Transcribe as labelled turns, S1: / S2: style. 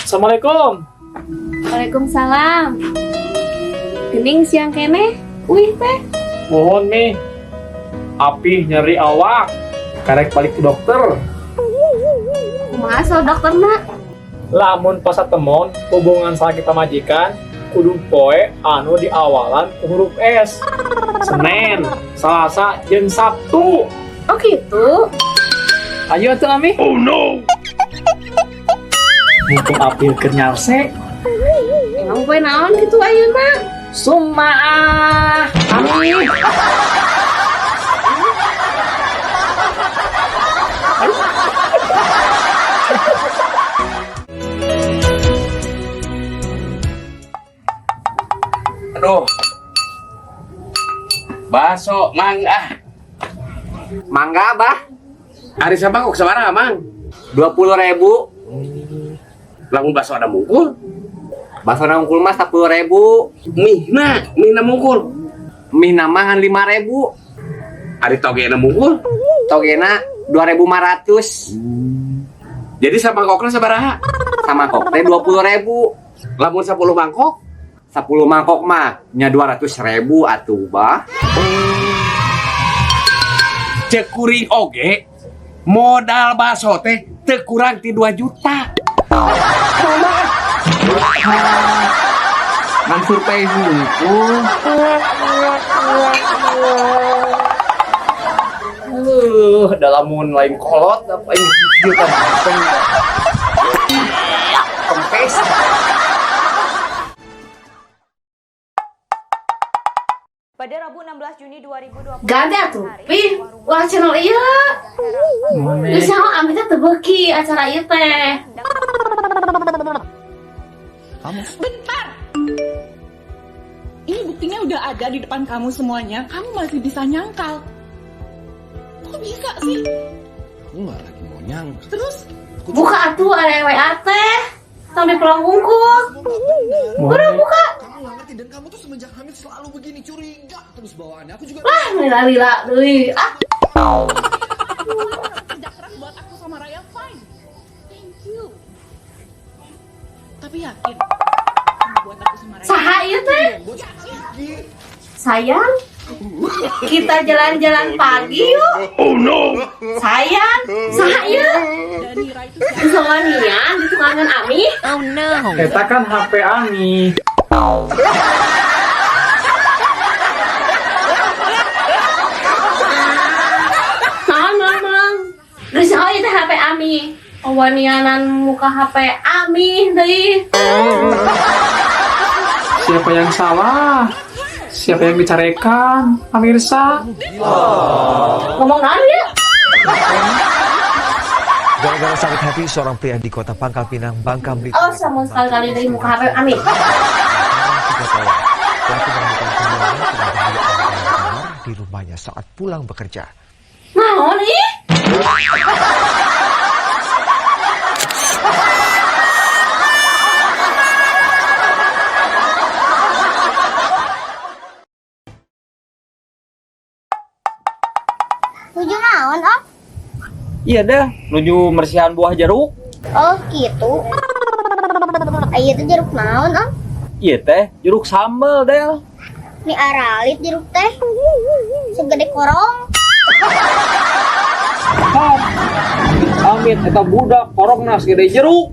S1: Assalamualaikum.
S2: Waalaikumsalam. Gening siang kene, wih teh.
S1: Mohon Mi. Api nyeri awak. Karek balik ke dokter.
S2: Kumaha soal dokterna?
S1: Lamun pas temon hubungan sakit majikan kudu poe anu di awalan ku huruf S. Senin, Selasa, jeung Sabtu.
S2: Oh gitu.
S1: Ayo tuh Ami. Oh no. Mumpung Api keur nyarse.
S2: Emang poe naon gitu ayeuna?
S1: Sumaah. Ami.
S3: Aduh, baso
S4: Mangga, Bah.
S3: hari sabang kok sebarang mang
S4: 20.000.
S3: lamun baso ada mungkul
S4: Bakso nangkul mas 10.000.
S3: mihna mungkul
S4: Mie namangan 5.000.
S3: hari toge na mungkul
S4: Togena 2.500.
S3: jadi sama kokna sabaraha
S4: Sama kokte 20.000.
S3: lamun 10 mangkok
S4: 10 mangkok mah nya 200.000 atuh, Bah.
S3: cek kuring oge modal baso teh teu kurang ti 2 juta.
S4: Ngan survei hungkul.
S1: Dalamun lain kolot apa ini juta kempes.
S5: Pada Rabu 16 Juni 2020.
S2: Ganti atuh, Pi. Ulah channel ieu. Geus nyaho Ami teh teu beuki acara ieu teh.
S6: Bentar. Ini buktinya udah ada di depan kamu semuanya. Kamu masih bisa nyangkal. Kok bisa sih?
S7: Aku nggak lagi mau nyangka.
S6: Terus
S2: Buka atuh ada WA teh. Sampai pulang bungkus. Udah buka.
S7: Kamu nggak ngerti dan kamu tuh semenjak hamil selalu begini curiga terus bawaannya. Aku juga.
S2: Lah, lila-lila deui. Ah.
S6: kerja keras buat aku sama Raya, fine. Thank you. Tapi yakin kamu buat aku sama Raya.
S2: Saha ieu teh? Sayang, kita jalan-jalan pagi yuk. Oh no. Sayang, saha ieu?
S6: Danira itu siapa?
S2: Soalnya di tukangan Ami.
S1: Eta kan HP Ami.
S2: Mang. Geus saha ieu teh HP Ami? Awanianan muka HP Ami deui.
S1: Siapa yang salah? Siapa yang dicarekan? Pemirsa.
S2: Ngomong naon ya?
S8: Gara-gara sakit hati, seorang pria di kota Pangkal Pinang, Bangka Belitung.
S2: Oh, sama sekali dari muka HP Ami.
S8: Pelaku menemukan kehilangan setelah kamar di rumahnya saat pulang bekerja.
S2: Naon ih?
S9: Tujuh naon, Om?
S4: Iya dah, nuju mersihan buah jeruk.
S9: Oh, gitu. Ayo tuh jeruk naon, Om?
S4: Iya teh, jeruk sambel Del.
S9: Ini aralit jeruk teh. Segede korong.
S1: Amit eta budak korongna segede jeruk.